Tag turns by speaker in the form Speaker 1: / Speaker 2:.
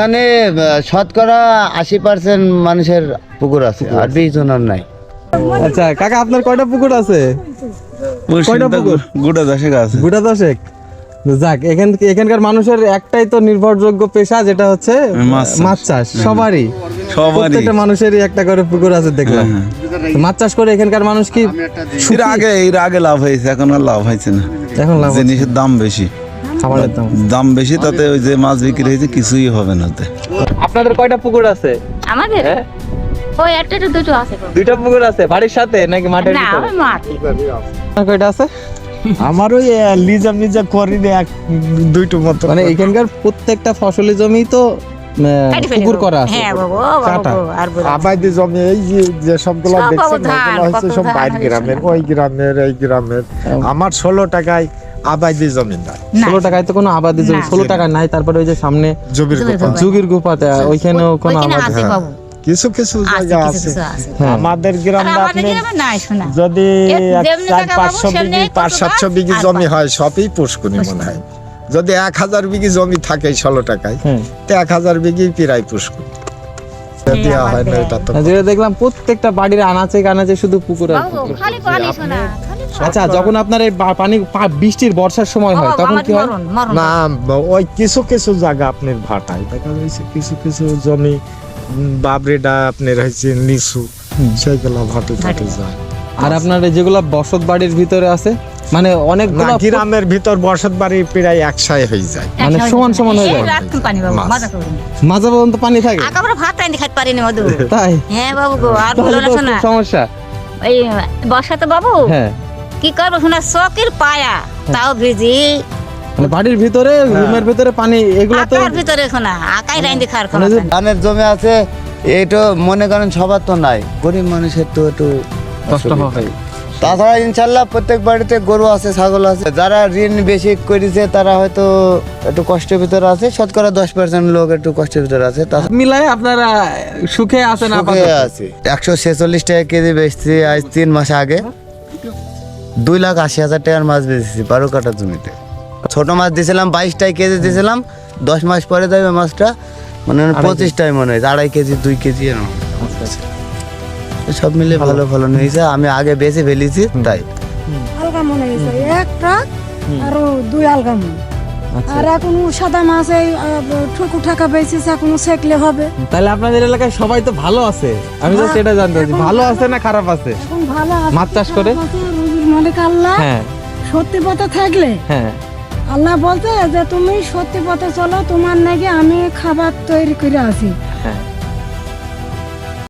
Speaker 1: মানে শতকরা 80% মানুষের পুকুর আছে, আর 20 জনের নাই।
Speaker 2: আচ্ছা কাকা, আপনার কয়টা পুকুর আছে? কয়টা পুকুর?
Speaker 3: গোটা 10 আছে।
Speaker 2: গোটা 10। যাক, এখানকার মানুষের একটাই তো নির্ভরযোগ্য পেশা, যেটা হচ্ছে মাছ চাষ। সবারই প্রত্যেকটা মানুষেরই একটা করে পুকুর আছে দেখলাম। মাছ চাষ করে এখানকার মানুষ কি
Speaker 3: এর আগে লাভ হয়েছে, এখন আর লাভ হয়েছে না।
Speaker 2: এখন লাভ হচ্ছে?
Speaker 3: জিনিসের দাম বেশি,
Speaker 2: খাবারের
Speaker 3: দাম বেশি, তাতে ওই যে মাছ বিক্রি হয়েছে কিছুই হবে না।
Speaker 2: আপনাদের কয়টা পুকুর আছে?
Speaker 4: আমাদের ওই একটা দুটো আছে।
Speaker 2: দুইটা পুকুর আছে বাড়ির সাথে নাকি মাঠের
Speaker 4: না,
Speaker 2: ভিতরে?
Speaker 4: ওই মাঠ।
Speaker 2: আপনার কয়টা আছে?
Speaker 5: আমার ওই লিজা করি দুইটো মতো।
Speaker 2: মানে এখানকার প্রত্যেকটা ফসলি জমি তো পুকুর করা আছে।
Speaker 4: হ্যাঁ বাবু,
Speaker 2: কাটা।
Speaker 4: আর বলো।
Speaker 5: আবাদি জমি এই যে সবগুলো
Speaker 4: সব
Speaker 5: দেখছেন,
Speaker 4: ধান,
Speaker 5: ওগুলো হচ্ছে
Speaker 4: কত
Speaker 5: সব
Speaker 4: ধান
Speaker 5: বাইর
Speaker 4: হয়েছে।
Speaker 5: গ্রামের, ওই গ্রামের এই গ্রামের। আমার 16 টাকায় আবাদি জমি নাই।
Speaker 4: না,
Speaker 2: 16 টাকায় তো কোনো আবাদি জমি,
Speaker 4: না।
Speaker 2: 16 টাকা নাই। তারপরে ওই যে সামনে
Speaker 5: জমির
Speaker 4: জমির
Speaker 5: কথা।
Speaker 4: কথা।
Speaker 2: যুগের গুপাতে ওইখানেও কোনো
Speaker 4: ওইখানে
Speaker 2: আবাদি।
Speaker 4: আছে বাবু,
Speaker 5: কিছু কিছু
Speaker 4: আছে,
Speaker 5: জায়গা
Speaker 4: কিছু
Speaker 5: আছে।
Speaker 4: কিছু আছে।
Speaker 2: হ্যাঁ।
Speaker 5: আমাদের
Speaker 4: আর
Speaker 5: গ্রামে
Speaker 4: আমাদের
Speaker 5: আপনি
Speaker 4: গ্রামে নাই, শোনা।
Speaker 5: যদি
Speaker 4: যেমনি টাকা পাবো,
Speaker 5: 400-500
Speaker 4: সেমনি
Speaker 5: বিঘি
Speaker 4: কত
Speaker 5: 500-700
Speaker 4: গাছ
Speaker 5: বিঘি
Speaker 4: আর
Speaker 5: জমি
Speaker 4: পাবো।
Speaker 5: হয়, সবই পুষ্কুনি মনে হয়। যদি 1000 বিঘি জমি থাকে 16 টাকায়,
Speaker 2: হ্যাঁ।
Speaker 5: তো 1000 বিঘি প্রায় পুষ্কুনি দেওয়া হয় না। এটা তো
Speaker 2: যেটা দেখলাম প্রত্যেকটা বাড়ির আনাচে কানাচে শুধু পুকুর আর
Speaker 4: বাবু,
Speaker 2: পুকুর।
Speaker 4: খালি পানি, শোনা, খালি পানি।
Speaker 2: আচ্ছা, যখন আপনার এই পানি বৃষ্টির বর্ষার সময় হয়
Speaker 4: বাবা,
Speaker 2: তখন
Speaker 4: আমার
Speaker 2: কি হয়?
Speaker 4: মরণ।
Speaker 5: না, ওই কিছু কিছু জায়গা আপনার ভাটায় দেখা যাচ্ছে, কিছু কিছু জমি বাবরেডা আপনার হয়েছে নিচু, সেইগুলো ভাটে ফাটে যায়।
Speaker 2: আর আপনার এই যেগুলো বসত বাড়ির ভিতরে আছে, মানে
Speaker 5: না,
Speaker 2: অনেকগুলো
Speaker 5: গ্রামের ভিতর বসত বাড়ি প্রায় একসাথে হয়ে যায়।
Speaker 2: মানে সমান সমান হয়ে যায়।
Speaker 4: এই রাখুন পানি বাবু,
Speaker 5: মাছ।
Speaker 4: মজা করুন।
Speaker 2: মাঝে পর্যন্ত পানি থাকে।
Speaker 4: একেবারে ভাত রাঁধতে খাইতে পারিনি মধু।
Speaker 2: তাই?
Speaker 4: হ্যাঁ বাবু গো, আর
Speaker 2: তাহলে
Speaker 4: বলো না
Speaker 2: তো
Speaker 4: শোনা।
Speaker 2: খুব সমস্যা।
Speaker 4: এই বর্ষাতে বাবু
Speaker 2: হ্যাঁ,
Speaker 4: কি করবো শোনা, চকের পায়া তাও ভিজি,
Speaker 2: মানে বাড়ির ভিতরে রুমের ভিতরে পানি, এগুলো তো
Speaker 4: আকার ভিতরে শোনা, আকাই রাঁধতে খাওয়ার
Speaker 2: মানে
Speaker 4: কথা।
Speaker 2: যে
Speaker 1: ধানের জমি আছে, এইটা মনে করেন সবার তো নাই, গরিব মানুষের তো একটু
Speaker 2: কষ্ট হয়।
Speaker 1: তাছাড়া ইনশাল্লাহ প্রত্যেক বাড়িতে গরু আছে, ছাগল আছে। যারা ঋণ বেশি করেছে তারা হয়তো একটু কষ্টের ভিতরে আছে, শতকরা 10% লোক একটু কষ্টের ভিতরে আছে।
Speaker 2: মিলায় আপনারা সুখে আছেন
Speaker 1: সুখে
Speaker 2: আপাতত?
Speaker 1: আছে। 146 টাকা কেজি বেচছি আজ 3 মাস আগে। 2,80,000 টাকার মাছ বেচেছি 12 কাঠা জমিতে। ছোট মাছ দিয়েছিলাম 22 টাকা কেজি দিয়েছিলাম, 10 মাস পরে দেবে মাছটা মানে 25 টাকা মনে হয়, 2.5 কেজি 2 কেজি এরকম। সব মিলে ভালো ফলন হয়েছে। আমি আগে বেশি ফেলেছি তাই।
Speaker 6: আলগা মনে হয়েছে এক ট্রাক আর 2 আলগা মন।
Speaker 2: আচ্ছা।
Speaker 6: আর এখন সাদা মাছ এই ঠুকু টাকা বেঁচেছে, এখন সেকলে হবে।
Speaker 2: তাহলে আপনাদের এলাকায় সবাই তো ভালো আছে, আমি তো সেটা জানতে চাচ্ছি। ভালো আছে না খারাপ আছে?
Speaker 6: এখন ভালো আছে,
Speaker 2: মাছ চাষ করে?
Speaker 6: খারাপ আছে, রুজির মালিক আল্লাহ।
Speaker 2: হ্যাঁ
Speaker 6: সত্যি পথে থাকলে
Speaker 2: হ্যাঁ।
Speaker 6: আল্লাহ বলতে যে তুমি সত্যি পথে চলো, তোমার নাকি আমি খাবার তৈরি করে আছি।
Speaker 2: হ্যাঁ।